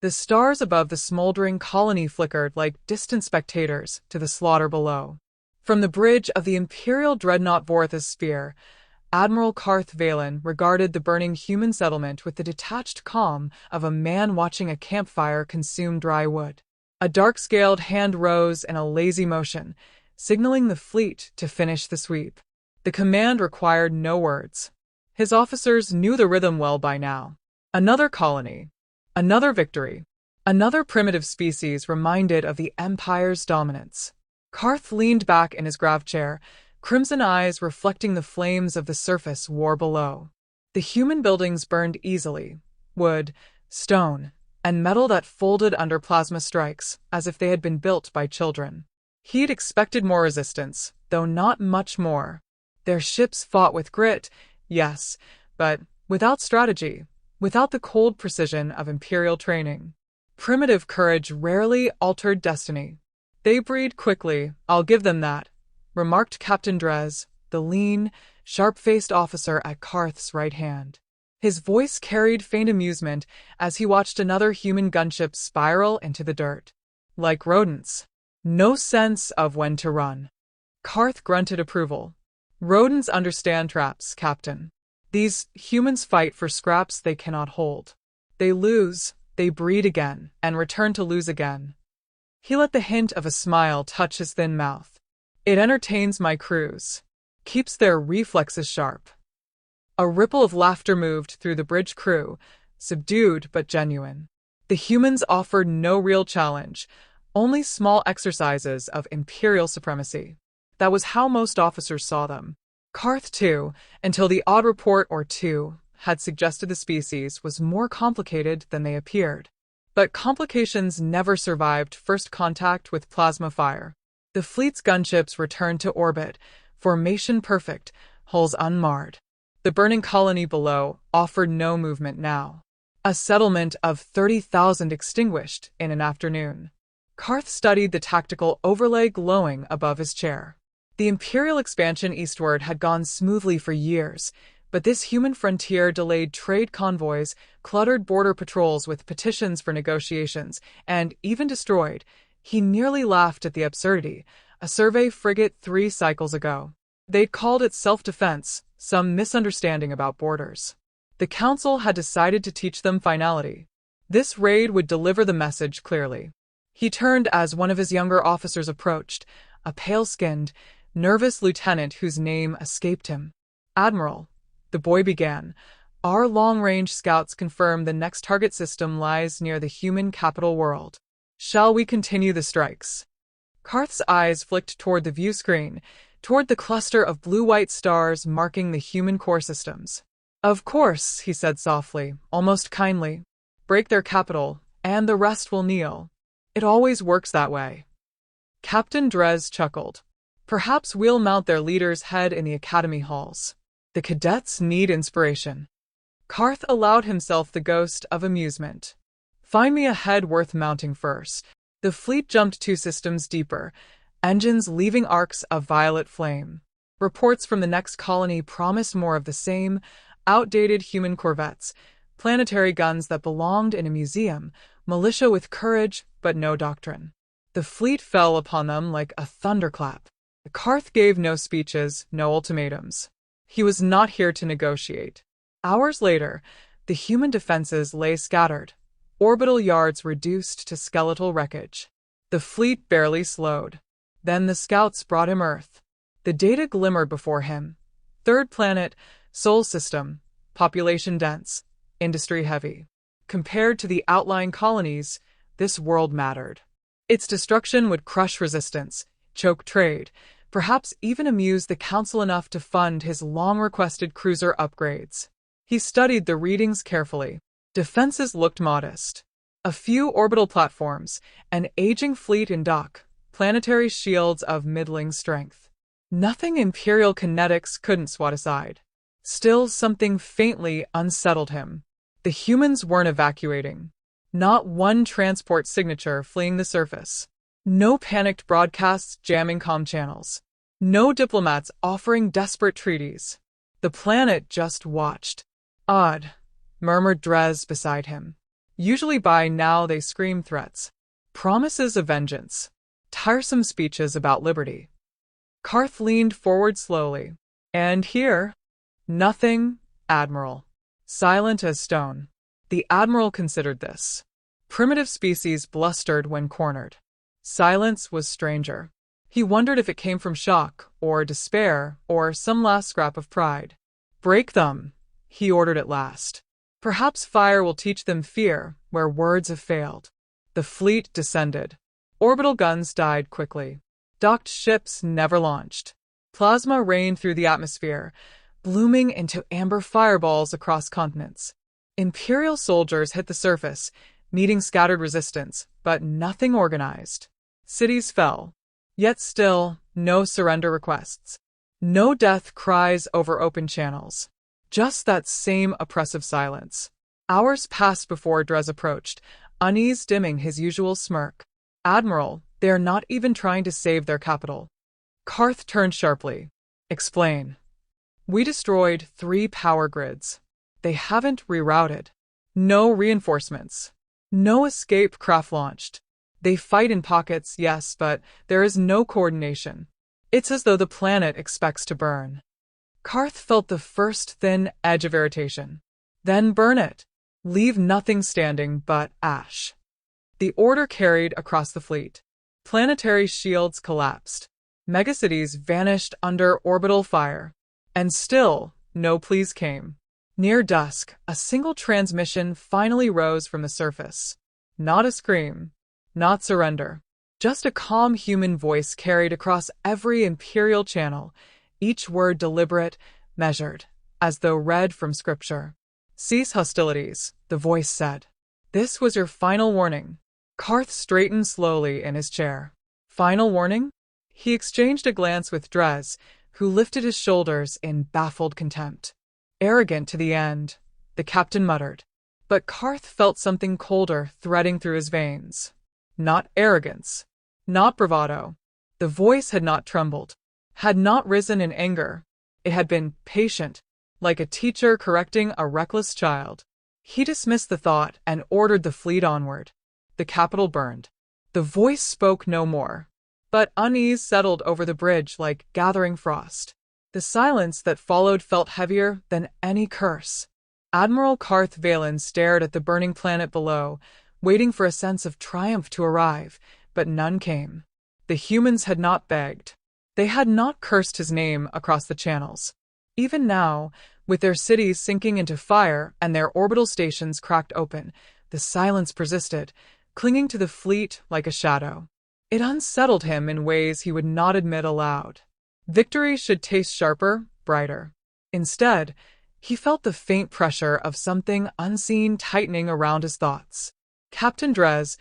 The stars above the smoldering colony flickered like distant spectators to the slaughter below. From the bridge of the Imperial dreadnought Vorth's sphere, Admiral Karth Valen regarded the burning human settlement with the detached calm of a man watching a campfire consume dry wood. A dark-scaled hand rose in a lazy motion, signaling the fleet to finish the sweep. The command required no words. His officers knew the rhythm well by now. Another colony. Another victory. Another primitive species reminded of the Empire's dominance. Karth leaned back in his grav chair, crimson eyes reflecting the flames of the surface war below. The human buildings burned easily, wood, stone, and metal that folded under plasma strikes, as if they had been built by children. He'd expected more resistance, though not much more. Their ships fought with grit, yes, but without strategy, without the cold precision of Imperial training. Primitive courage rarely altered destiny. They breed quickly, I'll give them that, remarked Captain Drez, the lean, sharp-faced officer at Karth's right hand. His voice carried faint amusement as he watched another human gunship spiral into the dirt. Like rodents. No sense of when to run. Karth grunted approval. Rodents understand traps, Captain. These humans fight for scraps they cannot hold. They lose, they breed again, and return to lose again. He let the hint of a smile touch his thin mouth. It entertains my crews. Keeps their reflexes sharp. A ripple of laughter moved through the bridge crew, subdued but genuine. The humans offered no real challenge, only small exercises of Imperial supremacy. That was how most officers saw them. Karth, too, until the odd report or two had suggested the species was more complicated than they appeared. But complications never survived first contact with plasma fire. The fleet's gunships returned to orbit, formation perfect, hulls unmarred. The burning colony below offered no movement now. A settlement of 30,000 extinguished in an afternoon. Karth studied the tactical overlay glowing above his chair. The Imperial expansion eastward had gone smoothly for years, but this human frontier delayed trade convoys, cluttered border patrols with petitions for negotiations, and even destroyed, he nearly laughed at the absurdity, a survey frigate 3 cycles ago. They'd called it self-defense, some misunderstanding about borders. The Council had decided to teach them finality. This raid would deliver the message clearly. He turned as one of his younger officers approached, a pale-skinned, nervous lieutenant whose name escaped him. Admiral, the boy began, our long-range scouts confirm the next target system lies near the human capital world. Shall we continue the strikes? Karth's eyes flicked toward the view screen, toward the cluster of blue-white stars marking the human core systems. Of course, he said softly, almost kindly. Break their capital, and the rest will kneel. It always works that way. Captain Drez chuckled. Perhaps we'll mount their leader's head in the academy halls. The cadets need inspiration. Karth allowed himself the ghost of amusement. Find me a head worth mounting first. The fleet jumped 2 systems deeper, engines leaving arcs of violet flame. Reports from the next colony promised more of the same, outdated human corvettes, planetary guns that belonged in a museum, militia with courage but no doctrine. The fleet fell upon them like a thunderclap. Karth gave no speeches, no ultimatums. He was not here to negotiate. Hours later, the human defenses lay scattered, orbital yards reduced to skeletal wreckage. The fleet barely slowed. Then the scouts brought him Earth. The data glimmered before him. 3rd planet, Sol system, population dense, industry heavy. Compared to the outlying colonies, this world mattered. Its destruction would crush resistance, choke trade, perhaps even amuse the Council enough to fund his long-requested cruiser upgrades. He studied the readings carefully. Defenses looked modest. A few orbital platforms, an aging fleet in dock, planetary shields of middling strength. Nothing Imperial kinetics couldn't swat aside. Still, something faintly unsettled him. The humans weren't evacuating. Not one transport signature fleeing the surface. No panicked broadcasts jamming comm channels. No diplomats offering desperate treaties. The planet just watched. Odd, murmured Drez beside him. Usually by now they scream threats, promises of vengeance, tiresome speeches about liberty. Karth leaned forward slowly. And here, nothing, Admiral. Silent as stone. The Admiral considered this. Primitive species blustered when cornered. Silence was stranger. He wondered if it came from shock, or despair, or some last scrap of pride. Break them, he ordered at last. Perhaps fire will teach them fear where words have failed. The fleet descended. Orbital guns died quickly. Docked ships never launched. Plasma rained through the atmosphere, blooming into amber fireballs across continents. Imperial soldiers hit the surface, meeting scattered resistance, but nothing organized. Cities fell. Yet still, no surrender requests. No death cries over open channels. Just that same oppressive silence. Hours passed before Drez approached, unease dimming his usual smirk. Admiral, they are not even trying to save their capital. Karth turned sharply. Explain. We destroyed 3 power grids. They haven't rerouted. No reinforcements. No escape craft launched. They fight in pockets, yes, but there is no coordination. It's as though the planet expects to burn. Karth felt the first thin edge of irritation. Then burn it. Leave nothing standing but ash. The order carried across the fleet. Planetary shields collapsed. Megacities vanished under orbital fire. And still, no pleas came. Near dusk, a single transmission finally rose from the surface. Not a scream. Not surrender. Just a calm human voice carried across every Imperial channel, each word deliberate, measured, as though read from scripture. Cease hostilities, the voice said. This was your final warning. Karth straightened slowly in his chair. Final warning? He exchanged a glance with Drez, who lifted his shoulders in baffled contempt. Arrogant to the end, the captain muttered. But Karth felt something colder threading through his veins. Not arrogance. Not bravado. The voice had not trembled. Had not risen in anger. It had been patient, like a teacher correcting a reckless child. He dismissed the thought and ordered the fleet onward. The capital burned. The voice spoke no more. But unease settled over the bridge like gathering frost. The silence that followed felt heavier than any curse. Admiral Karth Valen stared at the burning planet below, waiting for a sense of triumph to arrive, but none came. The humans had not begged. They had not cursed his name across the channels. Even now, with their cities sinking into fire and their orbital stations cracked open, the silence persisted, clinging to the fleet like a shadow. It unsettled him in ways he would not admit aloud. Victory should taste sharper, brighter. Instead, he felt the faint pressure of something unseen tightening around his thoughts. Captain Drez,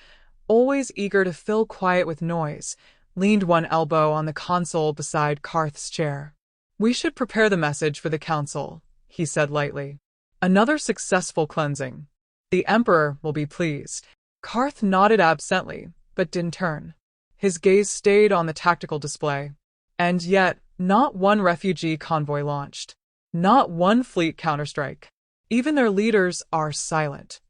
always eager to fill quiet with noise, leaned one elbow on the console beside Karth's chair. We should prepare the message for the council, he said lightly. Another successful cleansing. The Emperor will be pleased. Karth nodded absently, but didn't turn. His gaze stayed on the tactical display. And yet, not one refugee convoy launched. Not one fleet counterstrike. Even their leaders are silent.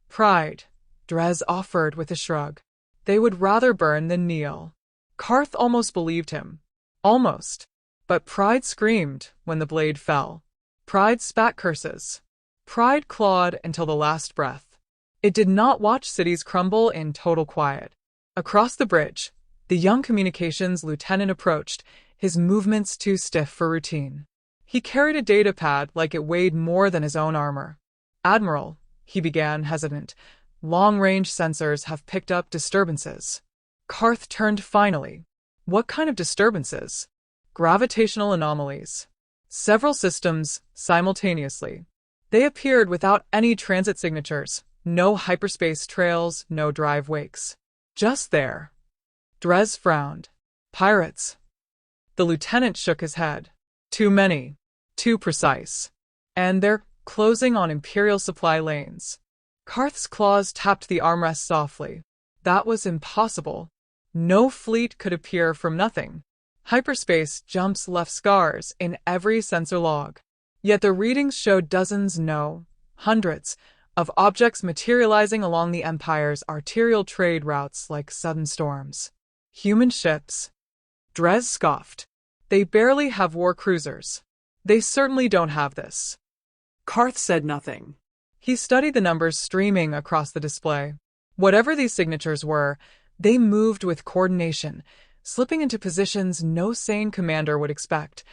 Pride, Drez offered with a shrug. They would rather burn than kneel. Karth almost believed him. Almost. But pride screamed when the blade fell. Pride spat curses. Pride clawed until the last breath. It did not watch cities crumble in total quiet. Across the bridge, the young communications lieutenant approached, his movements too stiff for routine. He carried a data pad like it weighed more than his own armor. Admiral, he began, hesitant, long-range sensors have picked up disturbances. Karth turned finally. What kind of disturbances? Gravitational anomalies. Several systems, simultaneously. They appeared without any transit signatures, no hyperspace trails, no drive wakes. Just there. Drez frowned. Pirates. The lieutenant shook his head. Too many. Too precise. And they're closing on Imperial supply lanes. Karth's claws tapped the armrest softly. That was impossible. No fleet could appear from nothing. Hyperspace jumps left scars in every sensor log. Yet the readings showed dozens, no, hundreds, of objects materializing along the Empire's arterial trade routes like sudden storms. Human ships? Dres scoffed. They barely have war cruisers. They certainly don't have this. Karth said nothing. He studied the numbers streaming across the display. Whatever these signatures were, they moved with coordination, slipping into positions no sane commander would expect.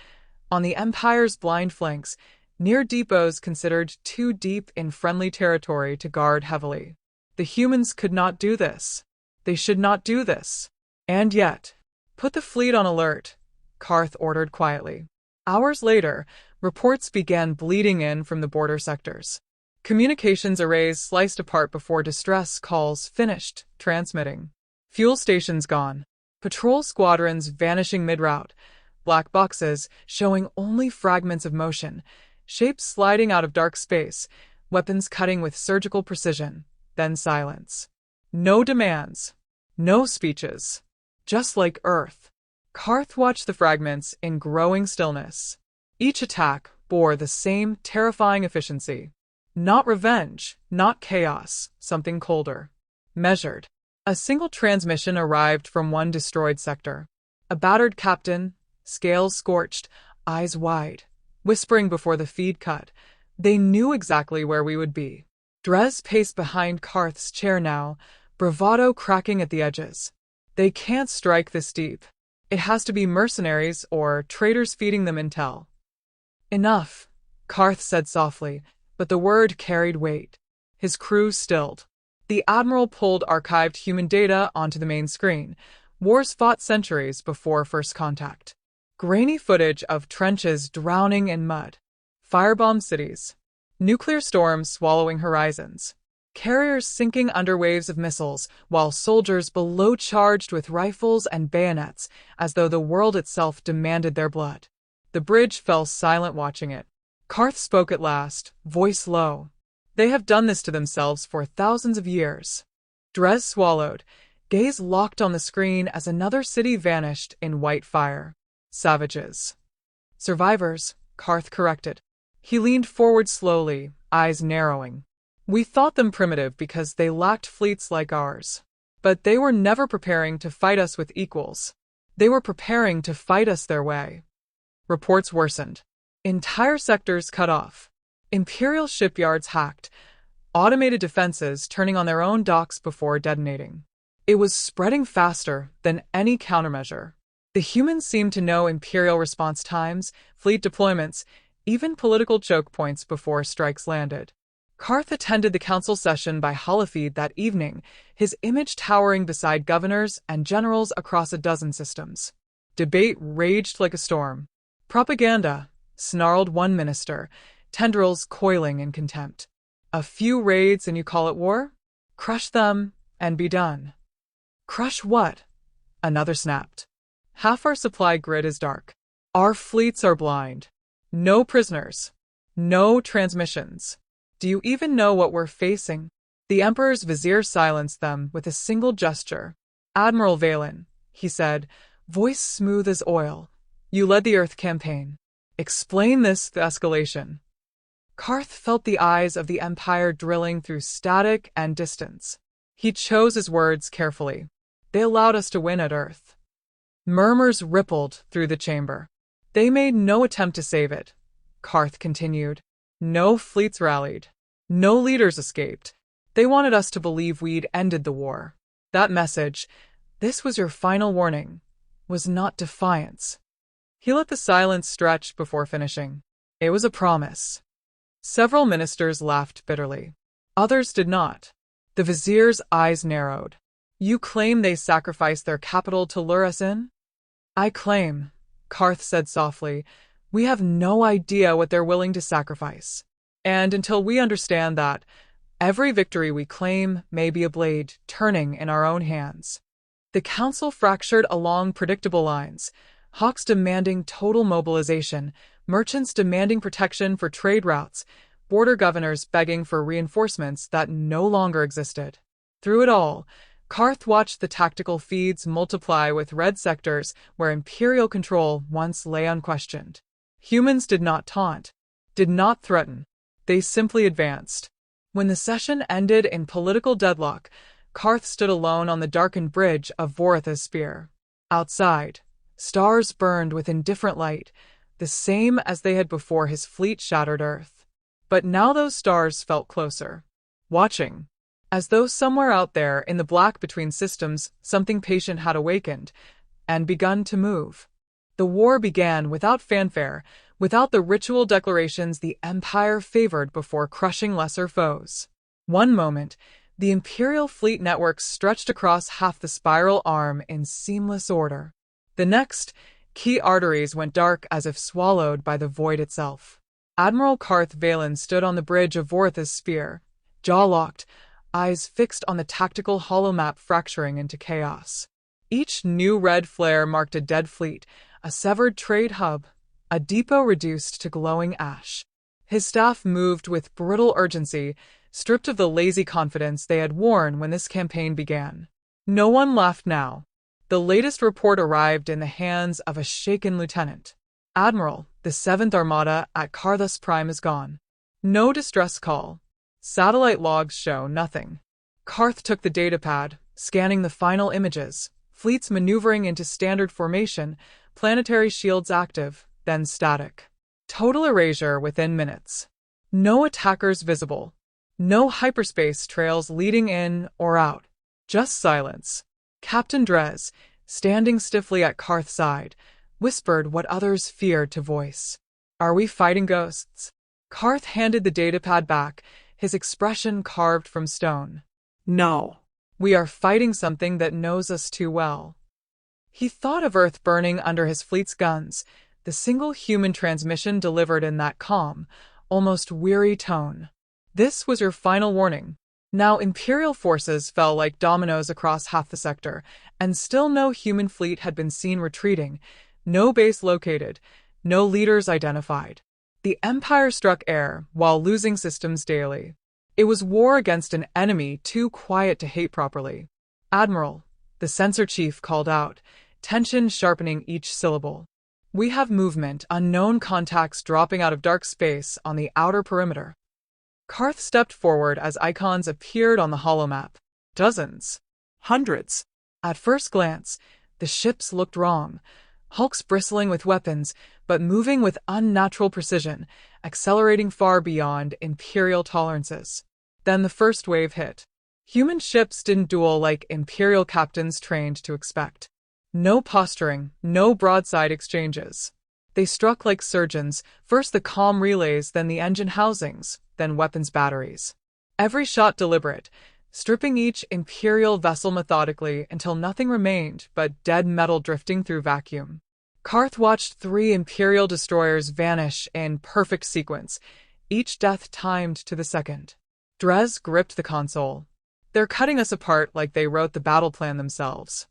On the Empire's blind flanks, near depots considered too deep in friendly territory to guard heavily. The humans could not do this. They should not do this. And yet, put the fleet on alert, Karth ordered quietly. Hours later, reports began bleeding in from the border sectors. Communications arrays sliced apart before distress calls finished transmitting. Fuel stations gone. Patrol squadrons vanishing mid-route. Black boxes showing only fragments of motion. Shapes sliding out of dark space. Weapons cutting with surgical precision. Then silence. No demands. No speeches. Just like Earth. Karth watched the fragments in growing stillness. Each attack bore the same terrifying efficiency. Not revenge, not chaos, something colder. Measured. A single transmission arrived from one destroyed sector. A battered captain, scales scorched, eyes wide, whispering before the feed cut. They knew exactly where we would be. Dres paced behind Karth's chair now, bravado cracking at the edges. They can't strike this deep. It has to be mercenaries or traitors feeding them intel. Enough, Karth said softly, but the word carried weight. His crew stilled. The Admiral pulled archived human data onto the main screen. Wars fought centuries before first contact. Grainy footage of trenches drowning in mud. Firebombed cities. Nuclear storms swallowing horizons. Carriers sinking under waves of missiles, while soldiers below charged with rifles and bayonets, as though the world itself demanded their blood. The bridge fell silent watching it. Karth spoke at last, voice low. They have done this to themselves for thousands of years. Dres swallowed, gaze locked on the screen as another city vanished in white fire. Savages. Survivors, Karth corrected. He leaned forward slowly, eyes narrowing. We thought them primitive because they lacked fleets like ours. But they were never preparing to fight us with equals. They were preparing to fight us their way. Reports worsened. Entire sectors cut off. Imperial shipyards hacked. Automated defenses turning on their own docks before detonating. It was spreading faster than any countermeasure. The humans seemed to know Imperial response times, fleet deployments, even political choke points before strikes landed. Karth attended the council session by holofeed that evening, his image towering beside governors and generals across a dozen systems. Debate raged like a storm. Propaganda, snarled one minister, tendrils coiling in contempt. A few raids and you call it war? Crush them and be done. Crush what? Another snapped. Half our supply grid is dark. Our fleets are blind. No prisoners. No transmissions. Do you even know what we're facing? The Emperor's vizier silenced them with a single gesture. Admiral Valen, he said, voice smooth as oil. You led the Earth campaign. Explain this escalation. Karth felt the eyes of the Empire drilling through static and distance. He chose his words carefully. They allowed us to win at Earth. Murmurs rippled through the chamber. They made no attempt to save it, Karth continued. No fleets rallied. No leaders escaped. They wanted us to believe we'd ended the war. That message, this was your final warning, was not defiance. He let the silence stretch before finishing. It was a promise. Several ministers laughed bitterly. Others did not. The vizier's eyes narrowed. You claim they sacrificed their capital to lure us in? I claim, Karth said softly, we have no idea what they're willing to sacrifice. And until we understand that, every victory we claim may be a blade turning in our own hands. The council fractured along predictable lines, hawks demanding total mobilization, merchants demanding protection for trade routes, border governors begging for reinforcements that no longer existed. Through it all, Karth watched the tactical feeds multiply with red sectors where Imperial control once lay unquestioned. Humans did not taunt, did not threaten. They simply advanced. When the session ended in political deadlock, Karth stood alone on the darkened bridge of Vorith's spear. Outside, stars burned with indifferent light, the same as they had before his fleet shattered Earth. But now those stars felt closer, watching, as though somewhere out there in the black between systems something patient had awakened and begun to move. The war began without fanfare, without the ritual declarations the Empire favored before crushing lesser foes. One moment, the Imperial fleet network stretched across half the spiral arm in seamless order. The next, key arteries went dark as if swallowed by the void itself. Admiral Karth Valen stood on the bridge of Vorith's spear, jaw locked, eyes fixed on the tactical holomap fracturing into chaos. Each new red flare marked a dead fleet, a severed trade hub, a depot reduced to glowing ash. His staff moved with brutal urgency, stripped of the lazy confidence they had worn when this campaign began. No one laughed now. The latest report arrived in the hands of a shaken lieutenant. Admiral, the 7th Armada at Karthus Prime is gone. No distress call. Satellite logs show nothing. Karth took the datapad, scanning the final images. Fleets maneuvering into standard formation, planetary shields active, then static. Total erasure within minutes. No attackers visible. No hyperspace trails leading in or out. Just silence. Captain Drez, standing stiffly at Karth's side, whispered what others feared to voice. "Are we fighting ghosts?" Karth handed the datapad back, his expression carved from stone. No. "We are fighting something that knows us too well." He thought of Earth burning under his fleet's guns, the single human transmission delivered in that calm, almost weary tone. This was your final warning. Now Imperial forces fell like dominoes across half the sector, and still no human fleet had been seen retreating, no base located, no leaders identified. The Empire struck air while losing systems daily. It was war against an enemy too quiet to hate properly. "Admiral," the sensor chief called out, tension sharpening each syllable. "We have movement, unknown contacts dropping out of dark space on the outer perimeter." Karth stepped forward as icons appeared on the holomap. Dozens. Hundreds. At first glance, the ships looked wrong. Hulks bristling with weapons, but moving with unnatural precision, accelerating far beyond Imperial tolerances. Then the first wave hit. Human ships didn't duel like Imperial captains trained to expect. No posturing, no broadside exchanges. They struck like surgeons, first the comm relays, then the engine housings, then weapons batteries. Every shot deliberate, stripping each Imperial vessel methodically until nothing remained but dead metal drifting through vacuum. Karth watched 3 Imperial destroyers vanish in perfect sequence, each death timed to the second. Drez gripped the console. "They're cutting us apart like they wrote the battle plan themselves."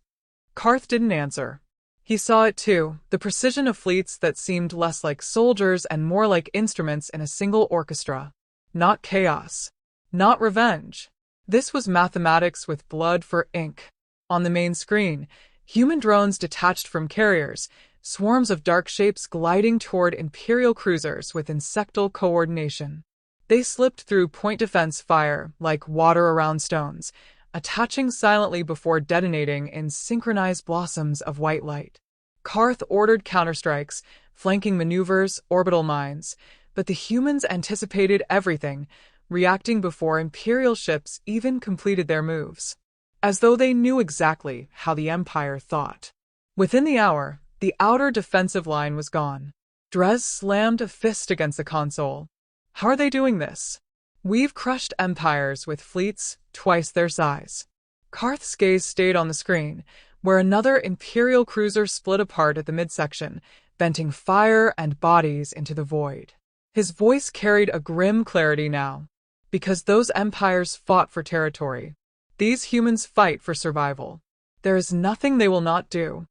Karth didn't answer. He saw it too, the precision of fleets that seemed less like soldiers and more like instruments in a single orchestra. Not chaos. Not revenge. This was mathematics with blood for ink. On the main screen, human drones detached from carriers, swarms of dark shapes gliding toward Imperial cruisers with insectal coordination. They slipped through point defense fire like water around stones, attaching silently before detonating in synchronized blossoms of white light. Karth ordered counterstrikes, flanking maneuvers, orbital mines, but the humans anticipated everything, reacting before Imperial ships even completed their moves. As though they knew exactly how the Empire thought. Within the hour, the outer defensive line was gone. Drez slammed a fist against the console. "How are they doing this? We've crushed empires with fleets twice their size." Karth's gaze stayed on the screen, where another Imperial cruiser split apart at the midsection, venting fire and bodies into the void. His voice carried a grim clarity now. "Because those empires fought for territory. These humans fight for survival. There is nothing they will not do."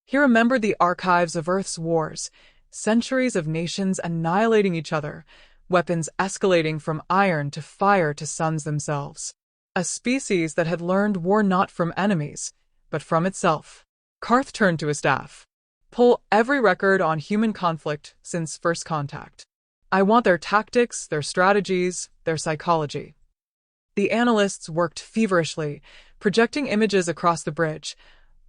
He remembered the archives of Earth's wars, centuries of nations annihilating each other, weapons escalating from iron to fire to suns themselves. A species that had learned war not from enemies, but from itself. Karth turned to his staff. "Pull every record on human conflict since first contact. I want their tactics, their strategies, their psychology. The analysts worked feverishly, projecting images across the bridge,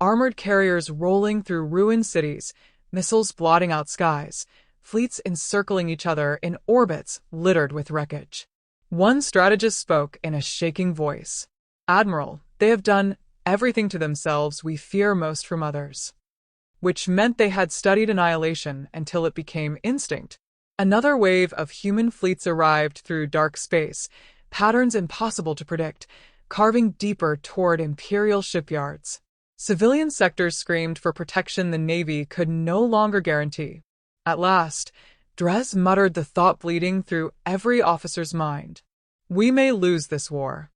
armored carriers rolling through ruined cities, missiles blotting out skies, fleets encircling each other in orbits littered with wreckage. One strategist spoke in a shaking voice. "Admiral, they have done everything to themselves we fear most from others." Which meant they had studied annihilation until it became instinct. Another wave of human fleets arrived through dark space, patterns impossible to predict, carving deeper toward Imperial shipyards. Civilian sectors screamed for protection the Navy could no longer guarantee. At last, Dres muttered the thought bleeding through every officer's mind. "We may lose this war."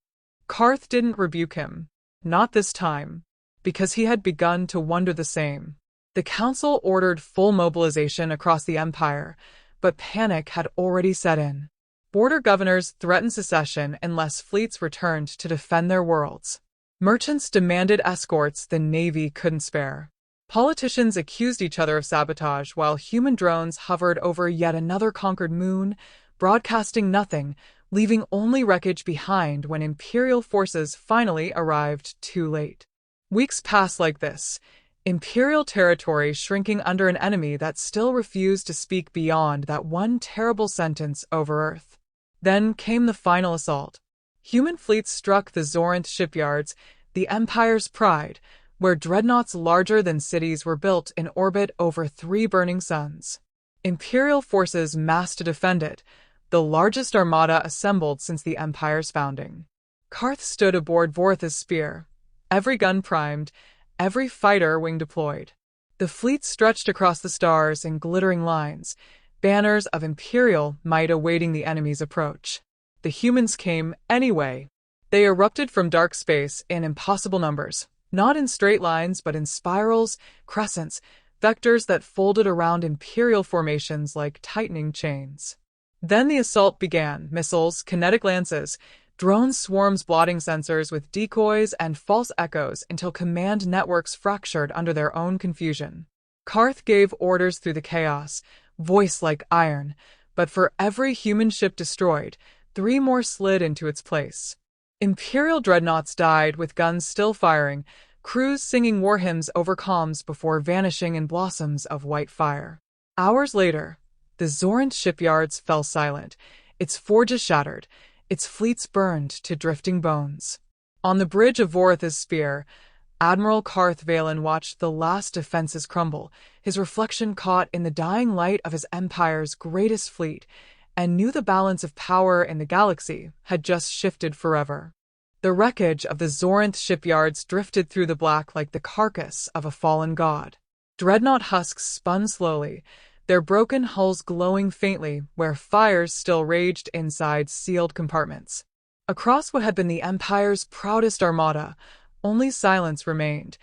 Karth didn't rebuke him. Not this time. Because he had begun to wonder the same. The Council ordered full mobilization across the Empire, but panic had already set in. Border governors threatened secession unless fleets returned to defend their worlds. Merchants demanded escorts the Navy couldn't spare. Politicians accused each other of sabotage while human drones hovered over yet another conquered moon, broadcasting nothing, leaving only wreckage behind when Imperial forces finally arrived too late. Weeks passed like this, Imperial territory shrinking under an enemy that still refused to speak beyond that one terrible sentence over Earth. Then came the final assault. Human fleets struck the Zoranth shipyards, the Empire's pride, where dreadnoughts larger than cities were built in orbit over 3 burning suns. Imperial forces massed to defend it, the largest armada assembled since the Empire's founding. Karth stood aboard Vorth's spear, every gun primed, every fighter wing deployed. The fleet stretched across the stars in glittering lines, banners of Imperial might awaiting the enemy's approach. The humans came anyway. They erupted from dark space in impossible numbers, not in straight lines but in spirals, crescents, vectors that folded around Imperial formations like tightening chains. Then the assault began, missiles, kinetic lances, drone swarms blotting sensors with decoys and false echoes until command networks fractured under their own confusion. Karth gave orders through the chaos, voice like iron, but for every human ship destroyed, 3 more slid into its place. Imperial dreadnoughts died with guns still firing, crews singing war hymns over comms before vanishing in blossoms of white fire. Hours later, the Zoranth shipyards fell silent, its forges shattered, its fleets burned to drifting bones. On the bridge of Vorth's spear, Admiral Karth Valen watched the last defenses crumble, his reflection caught in the dying light of his empire's greatest fleet, and knew the balance of power in the galaxy had just shifted forever. The wreckage of the Zoranth shipyards drifted through the black like the carcass of a fallen god. Dreadnought husks spun slowly, their broken hulls glowing faintly where fires still raged inside sealed compartments. Across what had been the Empire's proudest armada, only silence remained.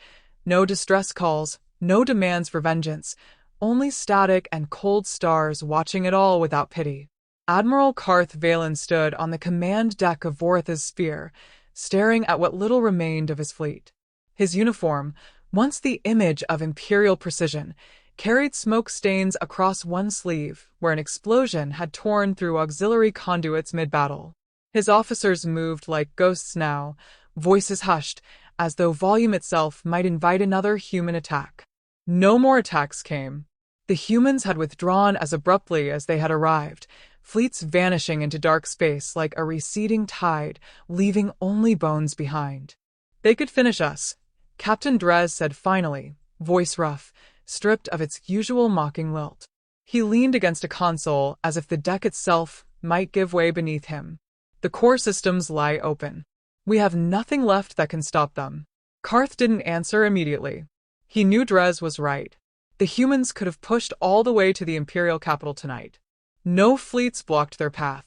No distress calls, no demands for vengeance, only static and cold stars watching it all without pity. Admiral Karth Valen stood on the command deck of Vorth's spear, staring at what little remained of his fleet. His uniform, once the image of Imperial precision, carried smoke stains across one sleeve where an explosion had torn through auxiliary conduits mid-battle. His officers moved like ghosts now, voices hushed, as though volume itself might invite another human attack. No more attacks came. The humans had withdrawn as abruptly as they had arrived, fleets vanishing into dark space like a receding tide, leaving only bones behind. "They could finish us," Captain Dres said finally, voice rough, stripped of its usual mocking lilt. He leaned against a console as if the deck itself might give way beneath him. "The core systems lie open. We have nothing left that can stop them." Karth didn't answer immediately. He knew Dres was right. The humans could have pushed all the way to the Imperial capital tonight. No fleets blocked their path.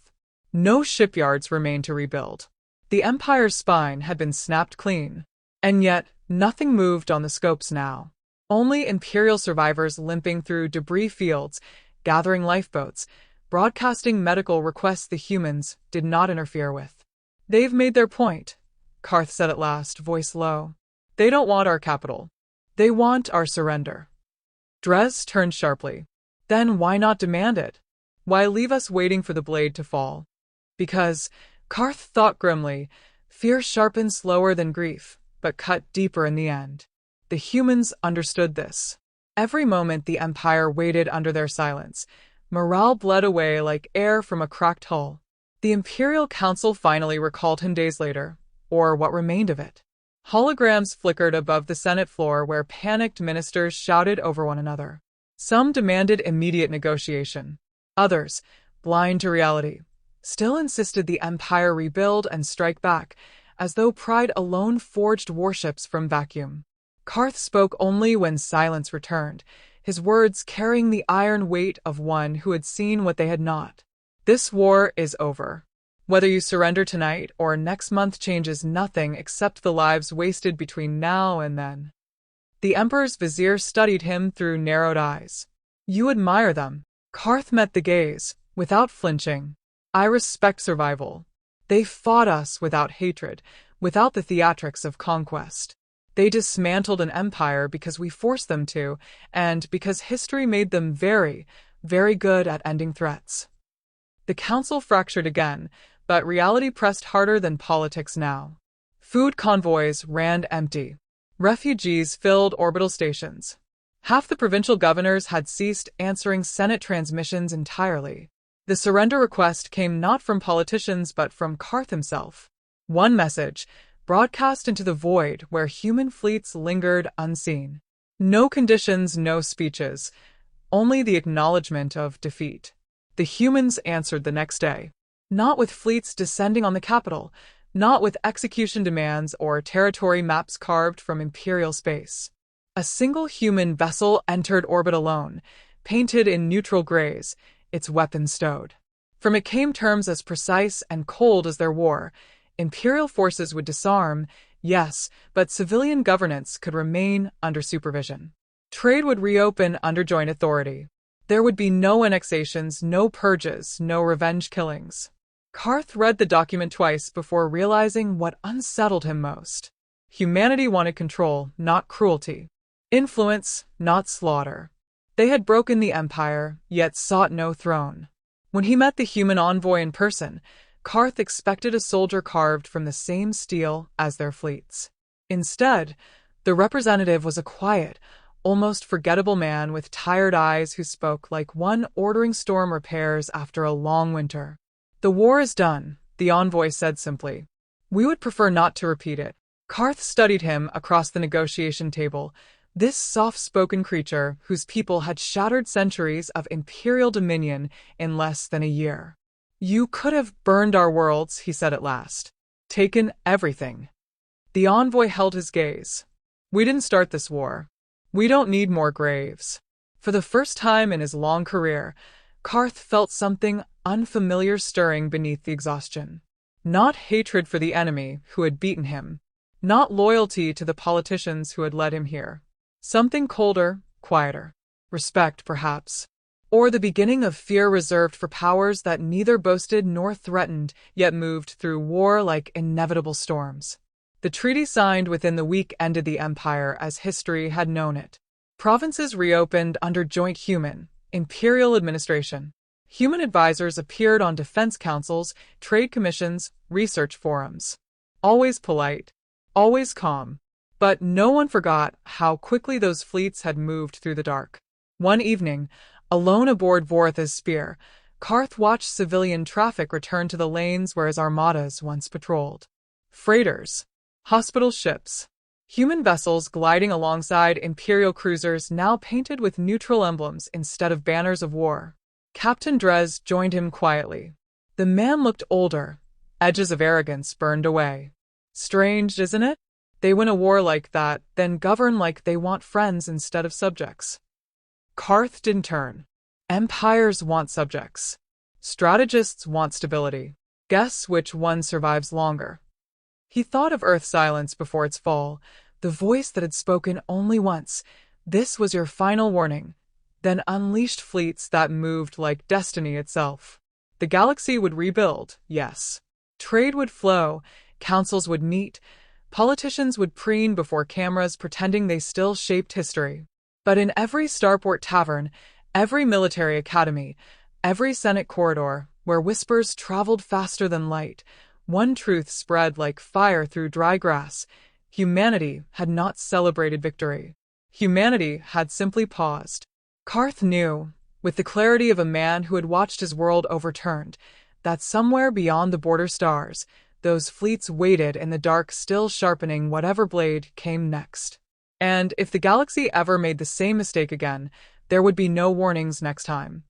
No shipyards remained to rebuild. The Empire's spine had been snapped clean. And yet, nothing moved on the scopes now. Only Imperial survivors limping through debris fields, gathering lifeboats, broadcasting medical requests the humans did not interfere with. "They've made their point," Karth said at last, voice low. "They don't want our capital. They want our surrender." Dres turned sharply. "Then why not demand it? Why leave us waiting for the blade to fall?" "Because Karth thought grimly. Fear sharpened slower than grief, but cut deeper in the end. The humans understood this. Every moment the Empire waited under their silence, morale bled away like air from a cracked hull. The Imperial Council finally recalled him days later, or what remained of it. Holograms flickered above the Senate floor where panicked ministers shouted over one another. Some demanded immediate negotiation. Others, blind to reality, still insisted the Empire rebuild and strike back, as though pride alone forged warships from vacuum. Karth spoke only when silence returned, his words carrying the iron weight of one who had seen what they had not. This war is over. Whether you surrender tonight or next month changes nothing except the lives wasted between now and then. The Emperor's vizier studied him through narrowed eyes. You admire them. Karth met the gaze, without flinching. I respect survival. They fought us without hatred, without the theatrics of conquest. They dismantled an empire because we forced them to, and because history made them very, very good at ending threats. The council fractured again, but reality pressed harder than politics now. Food convoys ran empty. Refugees filled orbital stations. Half the provincial governors had ceased answering Senate transmissions entirely. The surrender request came not from politicians but from Karth himself. One message, broadcast into the void where human fleets lingered unseen. No conditions, no speeches, only the acknowledgement of defeat. The humans answered the next day. Not with fleets descending on the capital, not with execution demands or territory maps carved from imperial space. A single human vessel entered orbit alone, painted in neutral grays, its weapons stowed. From it came terms as precise and cold as their war. Imperial forces would disarm, yes, but civilian governance could remain under supervision. Trade would reopen under joint authority. There would be no annexations, no purges, no revenge killings. Karth read the document twice before realizing what unsettled him most. Humanity wanted control, not cruelty. Influence, not slaughter. They had broken the Empire, yet sought no throne. When he met the human envoy in person, Karth expected a soldier carved from the same steel as their fleets. Instead, the representative was a quiet, almost forgettable man with tired eyes who spoke like one ordering storm repairs after a long winter. The war is done, the envoy said simply. We would prefer not to repeat it. Karth studied him across the negotiation table, this soft-spoken creature whose people had shattered centuries of imperial dominion in less than a year. You could have burned our worlds, he said at last. Taken everything. The envoy held his gaze. We didn't start this war. We don't need more graves. For the first time in his long career, Karth felt something unfamiliar stirring beneath the exhaustion. Not hatred for the enemy who had beaten him. Not loyalty to the politicians who had led him here. Something colder, quieter. Respect, perhaps. Or the beginning of fear reserved for powers that neither boasted nor threatened, yet moved through war like inevitable storms. The treaty signed within the week ended the empire as history had known it. Provinces reopened under joint human, imperial administration. Human advisors appeared on defense councils, trade commissions, research forums. Always polite, always calm. But no one forgot how quickly those fleets had moved through the dark. One evening, alone aboard Vorith's spear, Karth watched civilian traffic return to the lanes where his armadas once patrolled. Freighters, hospital ships, human vessels gliding alongside imperial cruisers now painted with neutral emblems instead of banners of war. Captain Drez joined him quietly. The man looked older, edges of arrogance burned away. Strange, isn't it? They win a war like that, then govern like they want friends instead of subjects. Karth didn't turn. Empires want subjects. Strategists want stability. Guess which one survives longer. He thought of Earth's silence before its fall, the voice that had spoken only once. This was your final warning. Then unleashed fleets that moved like destiny itself. The galaxy would rebuild, yes. Trade would flow, councils would meet, politicians would preen before cameras pretending they still shaped history. But in every starport tavern, every military academy, every Senate corridor, where whispers traveled faster than light, One truth spread like fire through dry grass. Humanity had not celebrated victory. Humanity had simply paused. Karth knew, with the clarity of a man who had watched his world overturned, that somewhere beyond the border stars, those fleets waited in the dark, still sharpening whatever blade came next. And if the galaxy ever made the same mistake again, there would be no warnings next time.